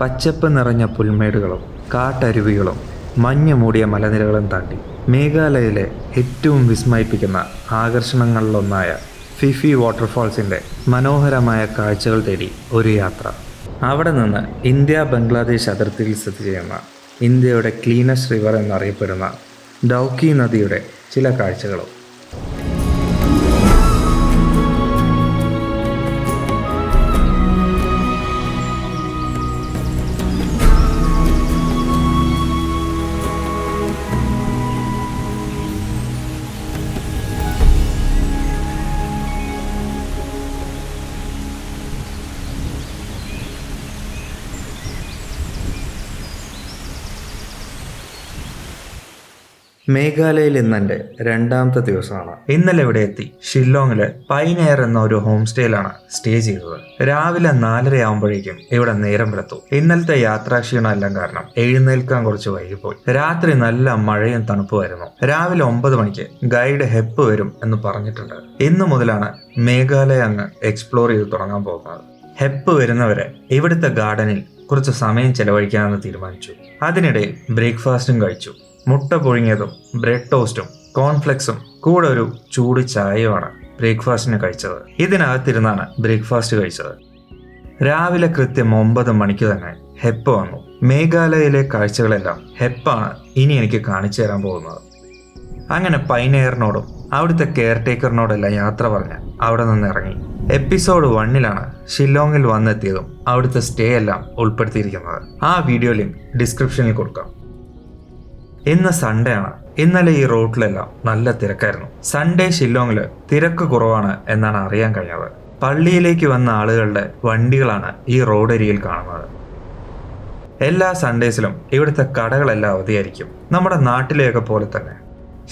പച്ചപ്പ് നിറഞ്ഞ പുൽമേടുകളും കാട്ടരുവികളും മഞ്ഞ് മൂടിയ മലനിരകളും താണ്ടി മേഘാലയയിലെ ഏറ്റവും വിസ്മയിപ്പിക്കുന്ന ആകർഷണങ്ങളിലൊന്നായ ഫിഫി വാട്ടർഫാൾസിൻ്റെ മനോഹരമായ കാഴ്ചകൾ തേടി ഒരു യാത്ര. അവിടെ നിന്ന് ഇന്ത്യ ബംഗ്ലാദേശ് അതിർത്തിയിൽ സ്ഥിതി ചെയ്യുന്ന ഇന്ത്യയുടെ ക്ലീനസ്റ്റ് റിവർ എന്നറിയപ്പെടുന്ന ഡൗക്കി നദിയുടെ ചില കാഴ്ചകളും. മേഘാലയയിൽ ഇന്നെൻ്റെ രണ്ടാമത്തെ ദിവസമാണ്. ഇന്നലെ ഇവിടെ എത്തി ഷില്ലോങ്ങില് പൈനെയർ എന്ന ഒരു ഹോം സ്റ്റേയിലാണ് സ്റ്റേ ചെയ്തത്. രാവിലെ 4:30 ആകുമ്പോഴേക്കും ഇവിടെ നേരം വെളുത്തു. ഇന്നലത്തെ യാത്രാക്ഷീണം എല്ലാം കാരണം എഴുന്നേൽക്കാൻ കുറച്ച് വൈകിപ്പോയി. രാത്രി നല്ല മഴയും തണുപ്പുമായിരുന്നു. രാവിലെ 9 മണിക്ക് ഗൈഡ് ഹെപ്പ് വരും എന്ന് പറഞ്ഞിട്ടുണ്ട്. ഇന്നു മുതലാണ് മേഘാലയ അങ്ങ് എക്സ്പ്ലോർ ചെയ്ത് തുടങ്ങാൻ പോകുന്നത്. ഹെപ്പ് വരുന്നവരെ ഇവിടുത്തെ ഗാർഡനിൽ കുറച്ച് സമയം ചെലവഴിക്കാമെന്ന് തീരുമാനിച്ചു. അതിനിടയിൽ ബ്രേക്ക്ഫാസ്റ്റും കഴിച്ചു. മുട്ട പുഴുങ്ങിയതും ബ്രെഡ് ടോസ്റ്റും കോൺഫ്ലെക്സും കൂടെ ഒരു ചൂട് ചായയുമാണ് ബ്രേക്ക്ഫാസ്റ്റിന് കഴിച്ചത്. ഇതിനകത്തിരുന്നാണ് ബ്രേക്ക്ഫാസ്റ്റ് കഴിച്ചത്. രാവിലെ കൃത്യം 9 മണിക്ക് തന്നെ ഹെപ്പ് വന്നു. മേഘാലയയിലെ കാഴ്ചകളെല്ലാം ഹെപ്പാണ് ഇനി എനിക്ക് കാണിച്ചു തരാൻ പോകുന്നത്. അങ്ങനെ പൈനെയറിനോടും അവിടുത്തെ കെയർ ടേക്കറിനോടെല്ലാം യാത്ര പറഞ്ഞ് അവിടെ നിന്ന് ഇറങ്ങി. എപ്പിസോഡ് 1 ഷില്ലോങ്ങിൽ വന്നെത്തിയതും അവിടുത്തെ സ്റ്റേ എല്ലാം ഉൾപ്പെടുത്തിയിരിക്കുന്നത്. ആ വീഡിയോ ലിങ്ക് ഡിസ്ക്രിപ്ഷനിൽ കൊടുക്കാം. ഇന്ന് സൺഡേ ആണ്. ഇന്നലെ ഈ റോഡിലെല്ലാം നല്ല തിരക്കായിരുന്നു. സൺഡേ ഷില്ലോങ്ങില് തിരക്ക് കുറവാണ് എന്നാണ് അറിയാൻ കഴിഞ്ഞത്. പള്ളിയിലേക്ക് വന്ന ആളുകളുടെ വണ്ടികളാണ് ഈ റോഡരികിൽ കാണുന്നത്. എല്ലാ സൺഡേസിലും ഇവിടുത്തെ കടകളെല്ലാം അവധിയായിരിക്കും. നമ്മുടെ നാട്ടിലെയൊക്കെ പോലെ തന്നെ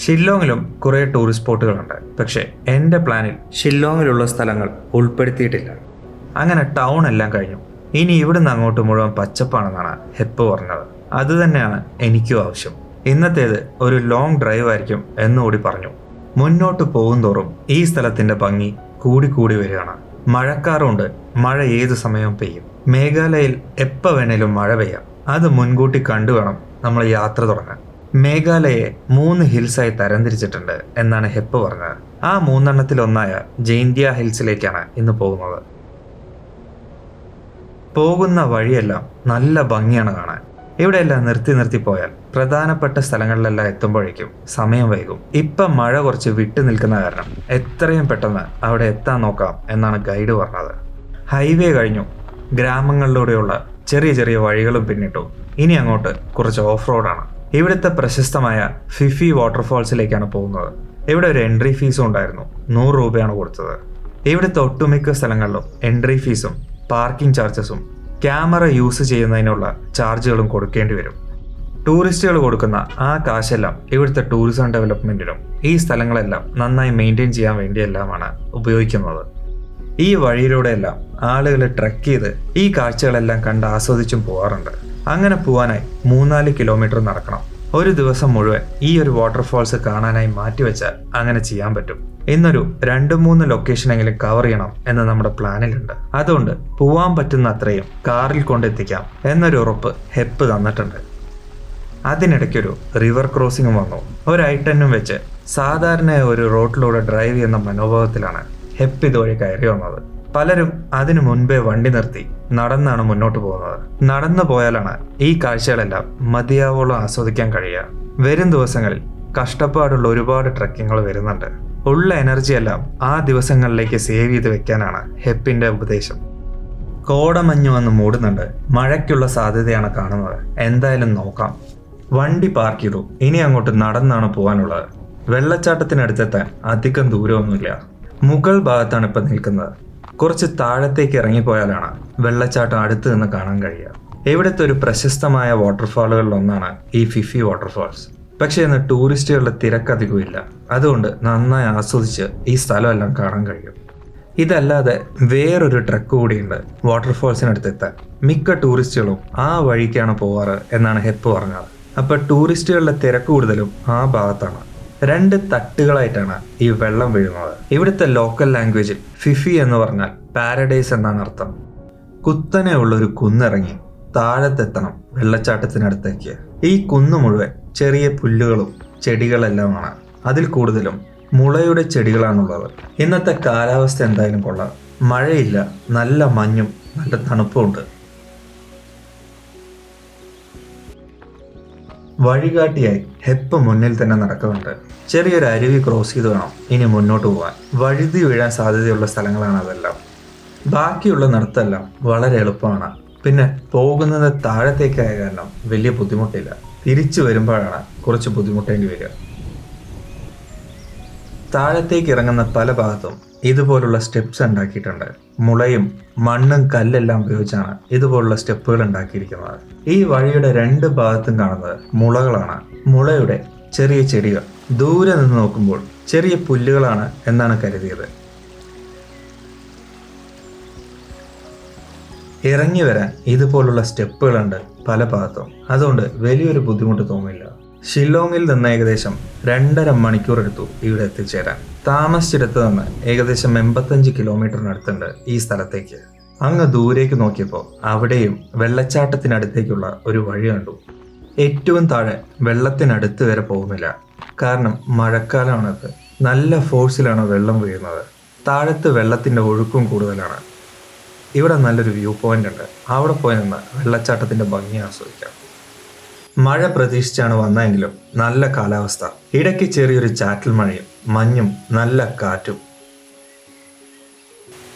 ഷില്ലോങ്ങിലും കുറേ ടൂറിസ്റ്റ് സ്പോട്ടുകളുണ്ട്. പക്ഷേ എൻ്റെ പ്ലാനിൽ ഷില്ലോങ്ങിലുള്ള സ്ഥലങ്ങൾ ഉൾപ്പെടുത്തിയിട്ടില്ല. അങ്ങനെ ടൗൺ എല്ലാം കഴിഞ്ഞു. ഇനി ഇവിടുന്ന് അങ്ങോട്ട് മുഴുവൻ പച്ചപ്പാണെന്നാണ് ഹെപ്പ് പറഞ്ഞത്. അതുതന്നെയാണ് എനിക്കും ആവശ്യം. ഇന്നത്തേത് ഒരു ലോങ് ഡ്രൈവ് ആയിരിക്കും എന്നുകൂടി പറഞ്ഞു. മുന്നോട്ട് പോകുന്തോറും ഈ സ്ഥലത്തിന്റെ ഭംഗി കൂടി വരികയാണ്. മഴക്കാറുണ്ട്. മഴ ഏതു സമയവും പെയ്യും. മേഘാലയയിൽ എപ്പോൾ വേണേലും മഴ പെയ്യാം. അത് മുൻകൂട്ടി കണ്ടു വേണം നമ്മൾ യാത്ര തുടങ്ങാൻ. മേഘാലയയെ 3 ഹിൽസായി തരംതിരിച്ചിട്ടുണ്ട് എന്നാണ് ഹെപ്പ് പറഞ്ഞത്. ആ 3 ജൈന്തിയ ഹിൽസിലേക്കാണ് ഇന്ന് പോകുന്നത്. പോകുന്ന വഴിയെല്ലാം നല്ല ഭംഗിയാണ് കാണാൻ. ഇവിടെയെല്ലാം നിർത്തി പോയാൽ പ്രധാനപ്പെട്ട സ്ഥലങ്ങളിലെല്ലാം എത്തുമ്പോഴേക്കും സമയം വൈകും. ഇപ്പം മഴ കുറച്ച് വിട്ടു നിൽക്കുന്ന കാരണം എത്രയും പെട്ടെന്ന് അവിടെ എത്താൻ നോക്കാം എന്നാണ് ഗൈഡ് പറഞ്ഞത്. ഹൈവേ കഴിഞ്ഞു. ഗ്രാമങ്ങളിലൂടെയുള്ള ചെറിയ വഴികളും പിന്നിട്ടു. ഇനി അങ്ങോട്ട് കുറച്ച് ഓഫ് റോഡാണ്. ഇവിടുത്തെ പ്രശസ്തമായ ഫിഫി വാട്ടർഫാൾസിലേക്കാണ് പോകുന്നത്. ഇവിടെ ഒരു എൻട്രി ഫീസും ഉണ്ടായിരുന്നു. 100 രൂപയാണ് കൊടുത്തത്. ഇവിടുത്തെ ഒട്ടുമിക്ക സ്ഥലങ്ങളിലും എൻട്രി ഫീസും പാർക്കിംഗ് ചാർജസും ക്യാമറ യൂസ് ചെയ്യുന്നതിനുള്ള ചാർജുകളും കൊടുക്കേണ്ടി വരും. ടൂറിസ്റ്റുകൾ കൊടുക്കുന്ന ആ കാശെല്ലാം ഇവിടുത്തെ ടൂറിസം ഡെവലപ്മെന്റിനും ഈ സ്ഥലങ്ങളെല്ലാം നന്നായി മെയിൻറ്റെയിൻ ചെയ്യാൻ വേണ്ടിയെല്ലാമാണ് ഉപയോഗിക്കുന്നത്. ഈ വഴിയിലൂടെയെല്ലാം ആളുകൾ ട്രെക്ക് ചെയ്ത് ഈ കാഴ്ചകളെല്ലാം കണ്ട് ആസ്വദിച്ചും പോകാറുണ്ട്. അങ്ങനെ പോകാനായി 3-4 കിലോമീറ്റർ നടക്കണം. ഒരു ദിവസം മുഴുവൻ ഈ ഒരു വാട്ടർഫാൾസ് കാണാനായി മാറ്റിവെച്ചാൽ അങ്ങനെ ചെയ്യാൻ പറ്റും. ഇന്നൊരു 2-3 ലൊക്കേഷനെങ്കിലും കവർ ചെയ്യണം എന്ന് നമ്മുടെ പ്ലാനിലുണ്ട്. അതുകൊണ്ട് പോവാൻ പറ്റുന്ന അത്രയും കാറിൽ കൊണ്ടെത്തിക്കാം എന്നൊരു ഉറപ്പ് ഹെപ്പ് തന്നിട്ടുണ്ട്. അതിനിടയ്ക്കൊരു റിവർ ക്രോസിംഗും വന്നു. ഒരു I-10 വെച്ച് സാധാരണ ഒരു റോഡിലൂടെ ഡ്രൈവ് ചെയ്യുന്ന മനോഭാവത്തിലാണ് ഹെപ്പ് ഇതുവഴി കയറി വന്നത്. പലരും അതിനു മുൻപേ വണ്ടി നിർത്തി നടന്നാണ് മുന്നോട്ട് പോകുന്നത്. നടന്നു പോയാലാണ് ഈ കാഴ്ചകളെല്ലാം മതിയാവോളം ആസ്വദിക്കാൻ കഴിയുക. വരും ദിവസങ്ങളിൽ കഷ്ടപ്പാടുള്ള ഒരുപാട് ട്രക്കിങ്ങുകൾ വരുന്നുണ്ട്. ഉള്ള എനർജിയെല്ലാം ആ ദിവസങ്ങളിലേക്ക് സേവ് ചെയ്ത് വെക്കാനാണ് ഹെപ്പിന്റെ ഉപദേശം. കോടമഞ്ഞ് വന്ന് മൂടുന്നുണ്ട്. മഴയ്ക്കുള്ള സാധ്യതയാണ് കാണുന്നത്. എന്തായാലും നോക്കാം. വണ്ടി പാർക്ക് ചെയ്തു. ഇനി അങ്ങോട്ട് നടന്നാണ് പോകാനുള്ളത്. വെള്ളച്ചാട്ടത്തിനടുത്തെത്താൻ അധികം ദൂരമൊന്നുമില്ല. മുകൾ ഭാഗത്താണ് ഇപ്പം നിൽക്കുന്നത്. കുറച്ച് താഴത്തേക്ക് ഇറങ്ങിപ്പോയാലാണ് വെള്ളച്ചാട്ടം അടുത്ത് നിന്ന് കാണാൻ കഴിയുക. ഇവിടുത്തെ ഒരു പ്രശസ്തമായ വാട്ടർഫാളുകളിലൊന്നാണ് ഈ ഫിഫി വാട്ടർഫാൾസ്. പക്ഷേ ഇന്ന് ടൂറിസ്റ്റുകളുടെ തിരക്കധികമില്ല. അതുകൊണ്ട് നന്നായി ആസ്വദിച്ച് ഈ സ്ഥലമെല്ലാം കാണാൻ കഴിയും. ഇതല്ലാതെ വേറൊരു ട്രക്ക് കൂടിയുണ്ട് വാട്ടർഫാൾസിനടുത്തെത്താൻ. മിക്ക ടൂറിസ്റ്റുകളും ആ വഴിക്കാണ് പോവാറ് എന്നാണ് ഹെപ്പ് പറഞ്ഞത്. അപ്പോൾ ടൂറിസ്റ്റുകളുടെ തിരക്ക് കൂടുതലും ആ ഭാഗത്താണ്. 2 തട്ടുകളായിട്ടാണ് ഈ വെള്ളം വീഴുന്നത്. ഇവിടുത്തെ ലോക്കൽ ലാംഗ്വേജിൽ ഫിഫി എന്ന് പറഞ്ഞാൽ പാരഡൈസ് എന്നാണ് അർത്ഥം. കുത്തനെ ഉള്ളൊരു കുന്നിറങ്ങി താഴത്തെത്തണം വെള്ളച്ചാട്ടത്തിനടുത്തേക്ക്. ഈ കുന്നു മുഴുവൻ ചെറിയ പുല്ലുകളും ചെടികളെല്ലാമാണ്. അതിൽ കൂടുതലും മുളയുടെ ചെടികളാണുള്ളത്. ഇന്നത്തെ കാലാവസ്ഥ എന്തായാലും കൊള്ളാം. മഴയില്ല, നല്ല മഞ്ഞും നല്ല തണുപ്പുമുണ്ട്. വഴികാട്ടിയായി ഹെപ്പ് മുന്നിൽ തന്നെ നടക്കുന്നുണ്ട്. ചെറിയൊരു അരുവി ക്രോസ് ചെയ്ത് വേണം ഇനി മുന്നോട്ട് പോകാൻ. വഴുതി വീഴാൻ സാധ്യതയുള്ള സ്ഥലങ്ങളാണ് അതെല്ലാം. ബാക്കിയുള്ള നടത്തെല്ലാം വളരെ എളുപ്പമാണ്. പിന്നെ പോകുന്നത് താഴത്തേക്കായ കാരണം വലിയ ബുദ്ധിമുട്ടില്ല. തിരിച്ചു വരുമ്പോഴാണ് കുറച്ച് ബുദ്ധിമുട്ടേണ്ടി വരിക. താഴത്തേക്ക് ഇറങ്ങുന്ന പല ഭാഗത്തും ഇതുപോലുള്ള സ്റ്റെപ്സ് ഉണ്ടാക്കിയിട്ടുണ്ട്. മുളയും മണ്ണും കല്ലെല്ലാം ഉപയോഗിച്ചാണ് ഇതുപോലുള്ള സ്റ്റെപ്പുകൾ ഉണ്ടാക്കിയിരിക്കുന്നത്. ഈ വഴിയുടെ 2 ഭാഗത്തും കാണുന്നത് മുളകളാണ്. മുളയുടെ ചെറിയ ചെടികൾ. ദൂരെ നിന്ന് നോക്കുമ്പോൾ ചെറിയ പുല്ലുകളാണ് എന്നാണ് കരുതിയത്. ഇറങ്ങി വരാൻ ഇതുപോലുള്ള സ്റ്റെപ്പുകളുണ്ട് പല ഭാഗത്തും. അതുകൊണ്ട് വലിയൊരു ബുദ്ധിമുട്ട് തോന്നില്ല. ഷില്ലോങ്ങിൽ നിന്ന് ഏകദേശം 2.5 മണിക്കൂർ എടുത്തു ഇവിടെ എത്തിച്ചേരാൻ. താമസിച്ചിടത്ത് നിന്ന് ഏകദേശം 85 കിലോമീറ്ററിനടുത്തുണ്ട് ഈ സ്ഥലത്തേക്ക്. അങ്ങ് ദൂരേക്ക് നോക്കിയപ്പോൾ അവിടെയും വെള്ളച്ചാട്ടത്തിനടുത്തേക്കുള്ള ഒരു വഴി കണ്ടു. ഏറ്റവും താഴെ വെള്ളത്തിനടുത്ത് വരെ പോകുന്നില്ല. കാരണം മഴക്കാലമാണത്. നല്ല ഫോഴ്സിലാണ് വെള്ളം വീഴുന്നത്. താഴത്ത് വെള്ളത്തിൻ്റെ ഒഴുക്കും കൂടുതലാണ്. ഇവിടെ നല്ലൊരു വ്യൂ പോയിന്റ് ഉണ്ട്. അവിടെ പോയി നിന്ന് വെള്ളച്ചാട്ടത്തിൻ്റെ ഭംഗി ആസ്വദിക്കാം. മഴ പ്രതീക്ഷിച്ചാണ് വന്നതെങ്കിലും നല്ല കാലാവസ്ഥ. ഇടയ്ക്ക് ചെറിയൊരു ചാറ്റൽ മഴയും മഞ്ഞും നല്ല കാറ്റും.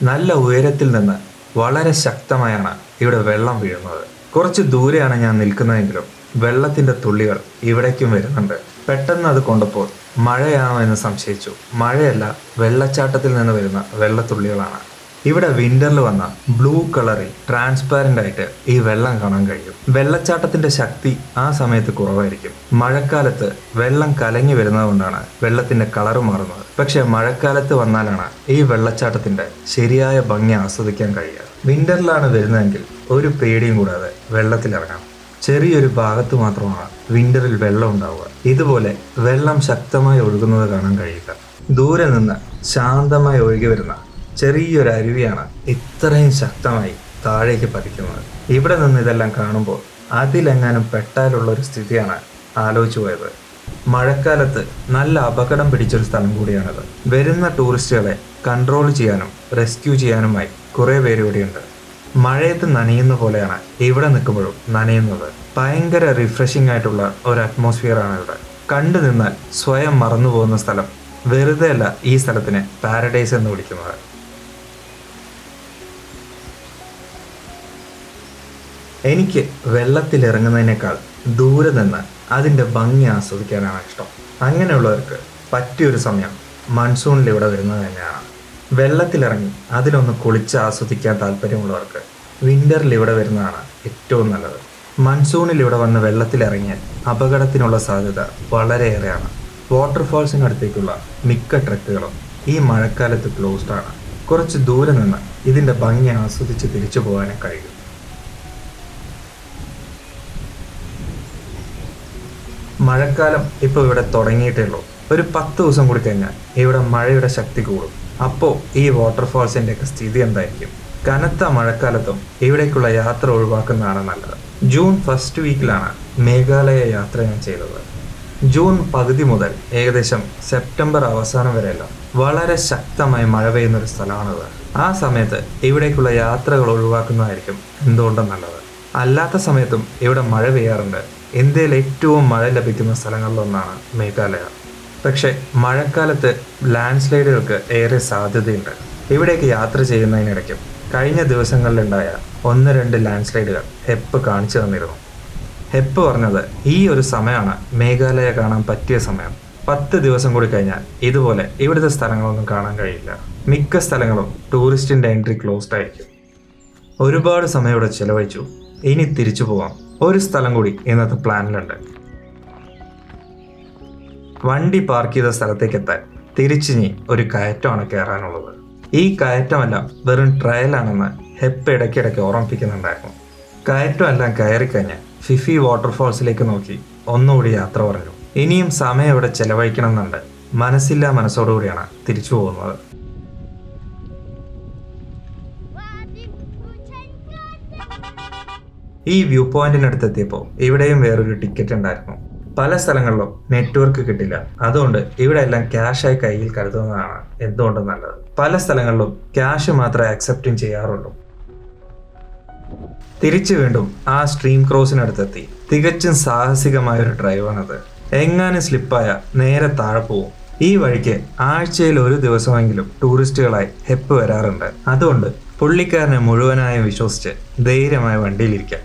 നല്ല ഉയരത്തിൽ നിന്ന് വളരെ ശക്തമായാണ് ഇവിടെ വെള്ളം വീഴുന്നത്. കുറച്ച് ദൂരെയാണ് ഞാൻ നിൽക്കുന്നതെങ്കിലും വെള്ളത്തിൻ്റെ തുള്ളികൾ ഇവിടേക്കും വരുന്നുണ്ട്. പെട്ടെന്ന് അത് കൊണ്ടപ്പോൾ മഴയാണോ എന്ന് സംശയിച്ചു. മഴയല്ല, വെള്ളച്ചാട്ടത്തിൽ നിന്ന് വരുന്ന വെള്ളത്തുള്ളികളാണ്. ഇവിടെ വിന്ററിൽ വന്ന ബ്ലൂ കളറിൽ ട്രാൻസ്പാരന്റ് ആയിട്ട് ഈ വെള്ളം കാണാൻ കഴിയും. വെള്ളച്ചാട്ടത്തിന്റെ ശക്തി ആ സമയത്ത് കുറവായിരിക്കും. മഴക്കാലത്ത് വെള്ളം കലങ്ങി വരുന്നത് കൊണ്ടാണ് വെള്ളത്തിന്റെ കളർ മാറുന്നത്. പക്ഷെ മഴക്കാലത്ത് വന്നാലാണ് ഈ വെള്ളച്ചാട്ടത്തിന്റെ ശരിയായ ഭംഗി ആസ്വദിക്കാൻ കഴിയുക. വിന്ററിലാണ് വരുന്നതെങ്കിൽ ഒരു പേടിയും കൂടാതെ വെള്ളത്തിലിറങ്ങാം. ചെറിയൊരു ഭാഗത്ത് മാത്രമാണ് വിന്ററിൽ വെള്ളം ഉണ്ടാവുക. ഇതുപോലെ വെള്ളം ശക്തമായി ഒഴുകുന്നത് കാണാൻ കഴിയുക. ദൂരെ നിന്ന് ശാന്തമായി ഒഴുകി വരുന്ന ചെറിയൊരു അരുവിയാണ് ഇത്രയും ശക്തമായി താഴേക്ക് പതിക്കുന്നത്. ഇവിടെ നിന്ന് ഇതെല്ലാം കാണുമ്പോൾ അതിലെങ്ങാനും പെട്ടാലുള്ള ഒരു സ്ഥിതിയാണ് ആലോചിച്ചു പോയത്. മഴക്കാലത്ത് നല്ല അപകടം പിടിച്ചൊരു സ്ഥലം കൂടിയാണിത്. വരുന്ന ടൂറിസ്റ്റുകളെ കൺട്രോൾ ചെയ്യാനും റെസ്ക്യൂ ചെയ്യാനുമായി കുറേ പേര് ഇവിടെയുണ്ട്. മഴയത്ത് നനയുന്ന പോലെയാണ് ഇവിടെ നിൽക്കുമ്പോഴും നനയുന്നത്. ഭയങ്കര റിഫ്രഷിംഗ് ആയിട്ടുള്ള ഒരു അറ്റ്മോസ്ഫിയറാണ് ഇവിടെ. കണ്ടു നിന്നാൽ സ്വയം മറന്നു പോകുന്ന സ്ഥലം. വെറുതെ അല്ല ഈ സ്ഥലത്തിനെ പാരഡൈസ് എന്ന് വിളിക്കുന്നത്. എനിക്ക് വെള്ളത്തിലിറങ്ങുന്നതിനേക്കാൾ ദൂരെ നിന്ന് അതിൻ്റെ ഭംഗി ആസ്വദിക്കാനാണ് ഇഷ്ടം. അങ്ങനെയുള്ളവർക്ക് പറ്റിയൊരു സമയം മൺസൂണിൽ ഇവിടെ വരുന്നത് തന്നെയാണ്. വെള്ളത്തിലിറങ്ങി അതിലൊന്ന് കുളിച്ച് ആസ്വദിക്കാൻ താല്പര്യമുള്ളവർക്ക് വിൻ്ററിൽ ഇവിടെ വരുന്നതാണ് ഏറ്റവും നല്ലത്. മൺസൂണിൽ ഇവിടെ വന്ന് വെള്ളത്തിലിറങ്ങിയാൽ അപകടത്തിനുള്ള സാധ്യത വളരെയേറെയാണ്. വാട്ടർഫാൾസിനടുത്തേക്കുള്ള മിക്ക ട്രക്കുകളും ഈ മഴക്കാലത്ത് ക്ലോസ്ഡ് ആണ്. കുറച്ച് ദൂരെ നിന്ന് ഇതിൻ്റെ ഭംഗി ആസ്വദിച്ച് തിരിച്ചു പോകാനേ കഴിയും. മഴക്കാലം ഇപ്പോൾ ഇവിടെ തുടങ്ങിയിട്ടേ ഉള്ളൂ. ഒരു 10 ദിവസം കൂടി കഴിഞ്ഞാൽ ഇവിടെ മഴയുടെ ശക്തി കൂടും. അപ്പോൾ ഈ വാട്ടർഫാൾസിൻ്റെയൊക്കെ സ്ഥിതി എന്തായിരിക്കും? കനത്ത മഴക്കാലത്തും ഇവിടേക്കുള്ള യാത്ര ഒഴിവാക്കുന്നതാണ് നല്ലത്. ജൂൺ ഫസ്റ്റ് വീക്കിലാണ് മേഘാലയ യാത്ര ഞാൻ ചെയ്തത്. ജൂൺ പകുതി മുതൽ ഏകദേശം സെപ്റ്റംബർ അവസാനം വരെയെല്ലാം വളരെ ശക്തമായി മഴ പെയ്യുന്നൊരു സ്ഥലമാണിത്. ആ സമയത്ത് ഇവിടേക്കുള്ള യാത്രകൾ ഒഴിവാക്കുന്നതായിരിക്കും എന്തുകൊണ്ടും നല്ലത്. അല്ലാത്ത സമയത്തും ഇവിടെ മഴ പെയ്യാറുണ്ട്. ഇന്ത്യയിൽ ഏറ്റവും മഴ ലഭിക്കുന്ന സ്ഥലങ്ങളിലൊന്നാണ് മേഘാലയ. പക്ഷേ മഴക്കാലത്ത് ലാൻഡ് സ്ലൈഡുകൾക്ക് ഏറെ സാധ്യതയുണ്ട്. ഇവിടേക്ക് യാത്ര ചെയ്യുന്നതിനിടയ്ക്കും കഴിഞ്ഞ ദിവസങ്ങളിലുണ്ടായ 1-2 ലാൻഡ് സ്ലൈഡുകൾ ഹെപ്പ് കാണിച്ചു തന്നിരുന്നു. ഹെപ്പ് പറഞ്ഞത് ഈ ഒരു സമയമാണ് മേഘാലയ കാണാൻ പറ്റിയ സമയം. 10 ദിവസം കൂടി കഴിഞ്ഞാൽ ഇതുപോലെ ഇവിടുത്തെ സ്ഥലങ്ങളൊന്നും കാണാൻ കഴിയില്ല. മിക്ക സ്ഥലങ്ങളും ടൂറിസ്റ്റിൻ്റെ എൻട്രി ക്ലോസ്ഡ് ആയിരിക്കും. ഒരുപാട് സമയം ഇവിടെ ചിലവഴിച്ചു. ഇനി തിരിച്ചു പോവാം. ഒരു സ്ഥലം കൂടി ഇന്നത്തെ പ്ലാനിലുണ്ട്. വണ്ടി പാർക്ക് ചെയ്ത സ്ഥലത്തേക്ക് എത്താൻ തിരിച്ചിനി ഒരു കയറ്റമാണ് കയറാനുള്ളത്. ഈ കയറ്റമല്ല വെറും ട്രയലാണെന്ന് ഹെപ്പ് ഇടയ്ക്കിടയ്ക്ക് ഓർമ്മിപ്പിക്കുന്നുണ്ടായിരുന്നു. കയറ്റമെല്ലാം കയറിക്കഴിഞ്ഞ് ഫിഫി വാട്ടർഫാൾസിലേക്ക് നോക്കി ഒന്നുകൂടി യാത്ര പറഞ്ഞു. ഇനിയും സമയം ഇവിടെ ചെലവഴിക്കണം എന്നുണ്ട്. മനസ്സില്ലാ മനസ്സോടുകൂടിയാണ് തിരിച്ചു പോകുന്നത്. ഈ വ്യൂ പോയിന്റിനടുത്തെത്തിയപ്പോൾ ഇവിടെയും വേറൊരു ടിക്കറ്റ് ഉണ്ടായിരുന്നു. പല സ്ഥലങ്ങളിലും നെറ്റ്വർക്ക് കിട്ടില്ല. അതുകൊണ്ട് ഇവിടെ എല്ലാം ക്യാഷായി കയ്യിൽ കരുതുന്നതാണ് എന്തുകൊണ്ടും നല്ലത്. പല സ്ഥലങ്ങളിലും ക്യാഷ് മാത്രമേ അക്സെപ്റ്റും ചെയ്യാറുള്ളൂ. തിരിച്ചു വീണ്ടും ആ സ്ട്രീം ക്രോസിനടുത്തെത്തി. തികച്ചും സാഹസികമായ ഒരു ഡ്രൈവാണത്. എങ്ങാനും സ്ലിപ്പായ നേരെ താഴെ പോവും. ഈ വഴിക്ക് ആഴ്ചയിൽ ഒരു ദിവസമെങ്കിലും ടൂറിസ്റ്റുകളായി ഹെപ്പ് വരാറുണ്ട്. അതുകൊണ്ട് പുള്ളിക്കാരനെ മുഴുവനായും വിശ്വസിച്ച് ധൈര്യമായ വണ്ടിയിലിരിക്കാം.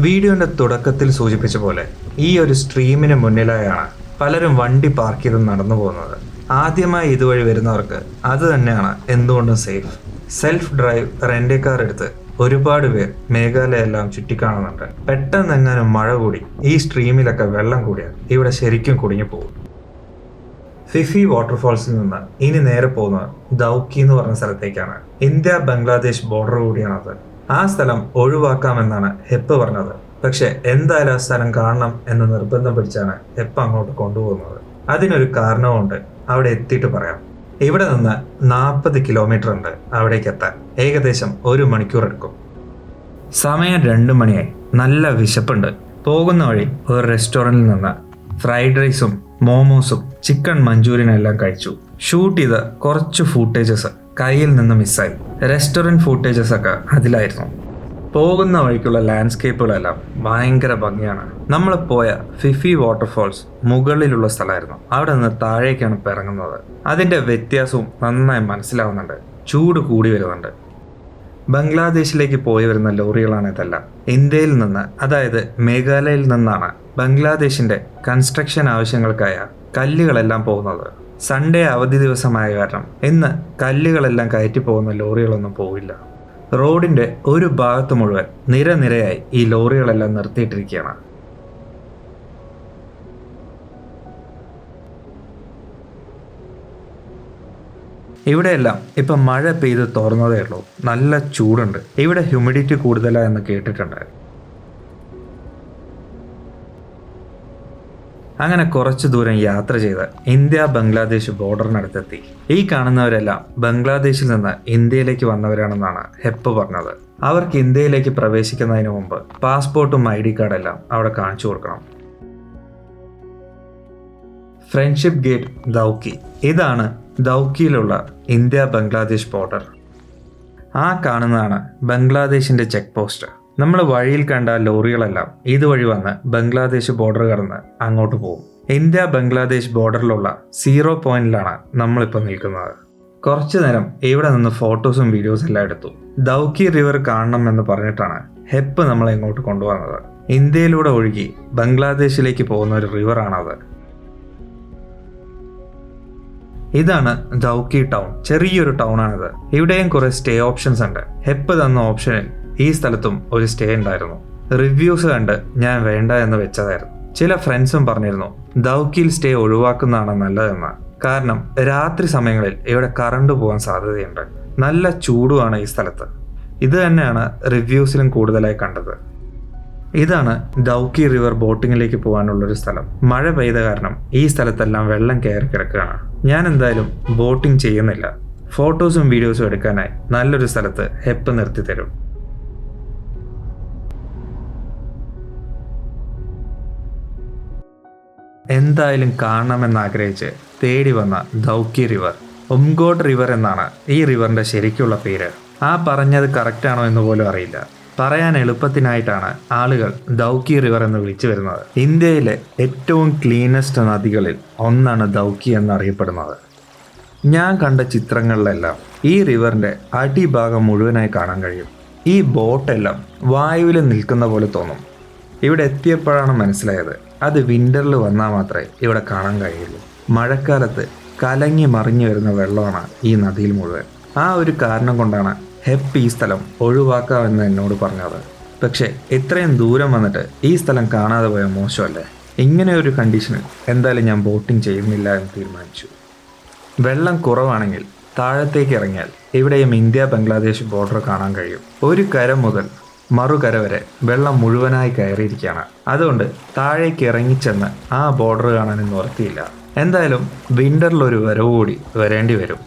വീഡിയോന്റെ തുടക്കത്തിൽ സൂചിപ്പിച്ച പോലെ ഈ ഒരു സ്ട്രീമിന് മുന്നിലായാണ് പലരും വണ്ടി പാർക്ക് ചെയ്ത് നടന്നു പോകുന്നത്. ആദ്യമായി ഇതുവഴി വരുന്നവർക്ക് അത് തന്നെയാണ് എന്തുകൊണ്ടും safe. Self drive rent car എടുത്ത് ഒരുപാട് പേർ മേഘാലയ എല്ലാം ചുറ്റിക്കാണുന്നുണ്ട്. പെട്ടെന്നെങ്ങാനും മഴ കൂടി ഈ സ്ട്രീമിലൊക്കെ വെള്ളം കൂടിയാൽ ഇവിടെ ശരിക്കും കുടുങ്ങിപ്പോകും. ഫിഫി വാട്ടർഫാൾസിൽ നിന്ന് ഇനി നേരെ പോകുന്നത് ദൗക്കി എന്ന് പറഞ്ഞ സ്ഥലത്തേക്കാണ്. ഇന്ത്യ ബംഗ്ലാദേശ് ബോർഡർ കൂടിയാണത്. ആ സ്ഥലം ഒഴിവാക്കാമെന്നാണ് ഹെപ്പ് പറഞ്ഞത്. പക്ഷെ എന്തായാലും ആ സ്ഥലം കാണണം എന്ന് നിർബന്ധം പിടിച്ചാണ് ഹെപ്പ് അങ്ങോട്ട് കൊണ്ടുപോകുന്നത്. അതിനൊരു കാരണവുമുണ്ട്, അവിടെ എത്തിയിട്ട് പറയാം. ഇവിടെ നിന്ന് 40 കിലോമീറ്റർ ഉണ്ട് അവിടേക്ക് എത്താൻ. ഏകദേശം 1 മണിക്കൂർ എടുക്കും. സമയം 2 മണിയായി. നല്ല വിശപ്പുണ്ട്. പോകുന്ന വഴി ഒരു റെസ്റ്റോറൻറ്റിൽ നിന്ന് ഫ്രൈഡ് റൈസും മോമോസും ചിക്കൻ മഞ്ചൂരിയനും എല്ലാം കഴിച്ചു. ഷൂട്ട് ചെയ്ത കുറച്ച് ഫൂട്ടേജസ് കയ്യിൽ നിന്ന് മിസ്സായി. റെസ്റ്റോറൻറ്റ് ഫൂട്ടേജസ് ഒക്കെ അതിലായിരുന്നു. പോകുന്ന വഴിക്കുള്ള ലാൻഡ്സ്കേപ്പുകളെല്ലാം ഭയങ്കര ഭംഗിയാണ്. നമ്മൾ പോയ ഫിഫി വാട്ടർഫാൾസ് മുകളിലുള്ള സ്ഥലമായിരുന്നു. അവിടെ നിന്ന് താഴേക്കാണ് ഇപ്പോൾ ഇറങ്ങുന്നത്. അതിൻ്റെ വ്യത്യാസവും നന്നായി മനസ്സിലാവുന്നുണ്ട്. ചൂട് കൂടി വരുന്നുണ്ട്. ബംഗ്ലാദേശിലേക്ക് പോയി വരുന്ന ലോറികളാണ് ഇതെല്ലാം. ഇന്ത്യയിൽ നിന്ന്, അതായത് മേഘാലയയിൽ നിന്നാണ് ബംഗ്ലാദേശിൻ്റെ കൺസ്ട്രക്ഷൻ ആവശ്യങ്ങൾക്കായ കല്ലുകളെല്ലാം പോകുന്നത്. സൺഡേ അവധി ദിവസമായ കാരണം ഇന്ന് കല്ലുകളെല്ലാം കയറ്റി പോകുന്ന ലോറികളൊന്നും പോവില്ല. റോഡിന്റെ ഒരു ഭാഗത്ത് മുഴുവൻ നിരനിരയായി ഈ ലോറികളെല്ലാം നിർത്തിയിട്ടിരിക്കുകയാണ്. ഇവിടെയെല്ലാം ഇപ്പം മഴ പെയ്ത് തോർന്നതേ ഉള്ളൂ. നല്ല ചൂടുണ്ട്. ഇവിടെ ഹ്യൂമിഡിറ്റി കൂടുതലാണ് എന്ന് കേട്ടിട്ടുണ്ട്. അങ്ങനെ കുറച്ചു ദൂരം യാത്ര ചെയ്ത് ഇന്ത്യ ബംഗ്ലാദേശ് ബോർഡറിനടുത്തെത്തി. ഈ കാണുന്നവരെല്ലാം ബംഗ്ലാദേശിൽ നിന്ന് ഇന്ത്യയിലേക്ക് വന്നവരാണെന്നാണ് ഹെപ്പ് പറഞ്ഞത്. അവർക്ക് ഇന്ത്യയിലേക്ക് പ്രവേശിക്കുന്നതിന് മുമ്പ് പാസ്പോർട്ടും ID കാർഡെല്ലാം അവിടെ കാണിച്ചു കൊടുക്കണം. Friendship gate Dawki. ഇതാണ് ദൗക്കിയിലുള്ള ഇന്ത്യ ബംഗ്ലാദേശ് ബോർഡർ. ആ കാണുന്നതാണ് ബംഗ്ലാദേശിന്റെ ചെക്ക് പോസ്റ്റ്. നമ്മൾ വഴിയിൽ കണ്ട ലോറികളെല്ലാം ഇതുവഴി വന്ന് ബംഗ്ലാദേശ് ബോർഡർ കടന്ന് അങ്ങോട്ട് പോകും. ഇന്ത്യ ബംഗ്ലാദേശ് ബോർഡറിലുള്ള 0 പോയിന്റിലാണ് നമ്മളിപ്പോൾ നിൽക്കുന്നത്. കുറച്ചു നേരം ഇവിടെ നിന്ന് ഫോട്ടോസും വീഡിയോസും എല്ലാം എടുത്തു. ദൗക്കി റിവർ കാണണം എന്ന് പറഞ്ഞിട്ടാണ് ഹെപ്പ് നമ്മളെ ഇങ്ങോട്ട് കൊണ്ടുവന്നത്. ഇന്ത്യയിലൂടെ ഒഴുകി ബംഗ്ലാദേശിലേക്ക് പോകുന്ന ഒരു റിവറാണത്. ഇതാണ് ദൗക്കി ടൗൺ. ചെറിയൊരു ടൗൺ ആണിത്. ഇവിടെയും കുറെ സ്റ്റേ ഓപ്ഷൻസ് ഉണ്ട്. ഹെപ്പ് തന്ന ഓപ്ഷനിൽ ഈ സ്ഥലത്തും ഒരു സ്റ്റേ ഉണ്ടായിരുന്നു. റിവ്യൂസ് കണ്ട് ഞാൻ വേണ്ട എന്ന് വെച്ചതായിരുന്നു. ചില ഫ്രണ്ട്സും പറഞ്ഞിരുന്നു ദൗക്കിയിൽ സ്റ്റേ ഒഴിവാക്കുന്നതാണ് നല്ലതെന്ന്. കാരണം രാത്രി സമയങ്ങളിൽ ഇവിടെ കറണ്ട് പോകാൻ സാധ്യതയുണ്ട്. നല്ല ചൂടുമാണ് ഈ സ്ഥലത്ത്. ഇത് തന്നെയാണ് റിവ്യൂസിലും കൂടുതലായി കണ്ടത്. ഇതാണ് ദൗക്കി റിവർ ബോട്ടിങ്ങിലേക്ക് പോകാനുള്ളൊരു സ്ഥലം. മഴ പെയ്ത കാരണം ഈ സ്ഥലത്തെല്ലാം വെള്ളം കയറി കിടക്കുകയാണ്. ഞാൻ എന്തായാലും ബോട്ടിംഗ് ചെയ്യുന്നില്ല. ഫോട്ടോസും വീഡിയോസും എടുക്കാനായി നല്ലൊരു സ്ഥലത്ത് ഹെപ്പ് നിർത്തി തരും. എന്തായാലും കാണണമെന്നാഗ്രഹിച്ച് തേടി വന്ന ദൗക്കി റിവർ, ഉംഗോട്ട് റിവർ എന്നാണ് ഈ റിവറിന്റെ ശരിക്കുള്ള പേര്. ആ പറഞ്ഞത് കറക്റ്റാണോ എന്ന് പോലും അറിയില്ല. പറയാൻ എളുപ്പത്തിനായിട്ടാണ് ആളുകൾ ദൗക്കി റിവർ എന്ന് വിളിച്ചു വരുന്നത്. ഇന്ത്യയിലെ ഏറ്റവും ക്ലീനസ്റ്റ് നദികളിൽ ഒന്നാണ് ദൗക്കി എന്നറിയപ്പെടുന്നത്. ഞാൻ കണ്ട ചിത്രങ്ങളിലെല്ലാം ഈ റിവറിന്റെ അടിഭാഗം മുഴുവനായി കാണാൻ കഴിയും. ഈ ബോട്ടെല്ലാം വായുവിൽ നിൽക്കുന്ന പോലെ തോന്നും. ഇവിടെ എത്തിയപ്പോഴാണ് മനസ്സിലായത് അത് വിന്ററിൽ വന്നാൽ മാത്രമേ ഇവിടെ കാണാൻ കഴിയുള്ളൂ. മഴക്കാലത്ത് കലങ്ങി മറിഞ്ഞു വരുന്ന വെള്ളമാണ് ഈ നദിയിൽ മുഴുവൻ. ആ ഒരു കാരണം കൊണ്ടാണ് ഹെപ്പ് ഈ സ്ഥലം ഒഴിവാക്കാമെന്ന് എന്നോട് പറഞ്ഞത്. പക്ഷേ ഇത്രയും ദൂരം വന്നിട്ട് ഈ സ്ഥലം കാണാതെ പോയാൽ മോശമല്ലേ? ഇങ്ങനെ ഒരു കണ്ടീഷനിൽ എന്തായാലും ഞാൻ ബോട്ടിംഗ് ചെയ്യുന്നില്ല എന്ന് തീരുമാനിച്ചു. വെള്ളം കുറവാണെങ്കിൽ താഴത്തേക്ക് ഇറങ്ങിയാൽ ഇവിടെയും ഇന്ത്യ ബംഗ്ലാദേശ് ബോർഡർ കാണാൻ കഴിയും. ഒരു കര മുതൽ മറുകര വരെ വെള്ളം മുഴുവനായി കയറിയിരിക്കുകയാണ്. അതുകൊണ്ട് താഴേക്ക് ഇറങ്ങിച്ചെന്ന് ആ ബോർഡർ കാണാൻ നിവർത്തിയില്ല. എന്തായാലും വിൻ്ററിലൊരു വരവ് കൂടി വരേണ്ടി വരും.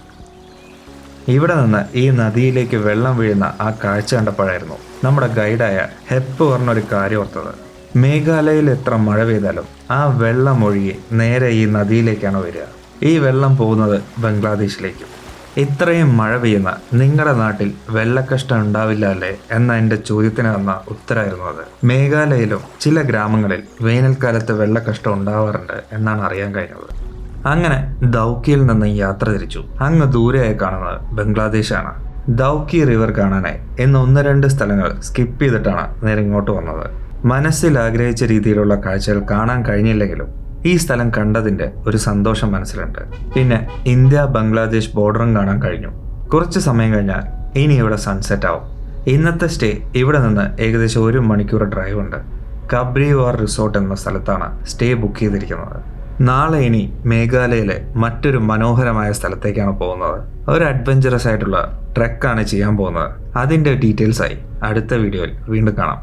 ഇവിടെ നിന്ന് ഈ നദിയിലേക്ക് വെള്ളം വീഴുന്ന ആ കാഴ്ച കണ്ടപ്പോഴായിരുന്നു നമ്മുടെ ഗൈഡായ ഹെപ്പ് പറഞ്ഞൊരു കാര്യം ഓർത്തത്. മേഘാലയയിൽ എത്ര മഴ പെയ്താലും ആ വെള്ളം ഒഴുകി നേരെ ഈ നദിയിലേക്കാണ് വരിക. ഈ വെള്ളം പോകുന്നത് ബംഗ്ലാദേശിലേക്കും. ഇത്രയും മഴ പെയ്യുന്ന നിങ്ങളുടെ നാട്ടിൽ വെള്ളക്കഷ്ടം ഉണ്ടാവില്ല അല്ലേ എന്ന എൻ്റെ ചോദ്യത്തിന് തന്ന ഉത്തരമായിരുന്നു അത്. മേഘാലയയിലും ചില ഗ്രാമങ്ങളിൽ വേനൽക്കാലത്ത് വെള്ളക്കഷ്ടം ഉണ്ടാവാറുണ്ട് എന്നാണ് അറിയാൻ കഴിഞ്ഞത്. അങ്ങനെ ദൗക്കിയിൽ നിന്ന് യാത്ര തിരിച്ചു. അങ്ങ് ദൂരെയായി കാണുന്നത് ബംഗ്ലാദേശാണ്. ദൗക്കി റിവർ കാണാനായി ഇന്ന് 1-2 സ്ഥലങ്ങൾ സ്കിപ്പ് ചെയ്തിട്ടാണ് നേരെ ഇങ്ങോട്ട് വന്നത്. മനസ്സിൽ ആഗ്രഹിച്ച രീതിയിലുള്ള കാഴ്ചകൾ കാണാൻ കഴിഞ്ഞില്ലെങ്കിലും ഈ സ്ഥലം കണ്ടതിൻ്റെ ഒരു സന്തോഷം മനസ്സിലുണ്ട്. പിന്നെ ഇന്ത്യ ബംഗ്ലാദേശ് ബോർഡറും കാണാൻ കഴിഞ്ഞു. കുറച്ച് സമയം കഴിഞ്ഞാൽ ഇനി ഇവിടെ സൺസെറ്റ് ആവും. ഇന്നത്തെ സ്റ്റേ ഇവിടെ നിന്ന് ഏകദേശം 1 മണിക്കൂർ ഡ്രൈവ് ഉണ്ട്. കബ്രിവാർ റിസോർട്ട് എന്ന സ്ഥലത്താണ് സ്റ്റേ ബുക്ക് ചെയ്തിരിക്കുന്നത്. നാളെ ഇനി മേഘാലയയിലെ മറ്റൊരു മനോഹരമായ സ്ഥലത്തേക്കാണ് പോകുന്നത്. ഒരു അഡ്വഞ്ചറസ് ആയിട്ടുള്ള ട്രെക്കാണ് ചെയ്യാൻ പോകുന്നത്. അതിൻ്റെ ഡീറ്റെയിൽസായി അടുത്ത വീഡിയോയിൽ വീണ്ടും കാണാം.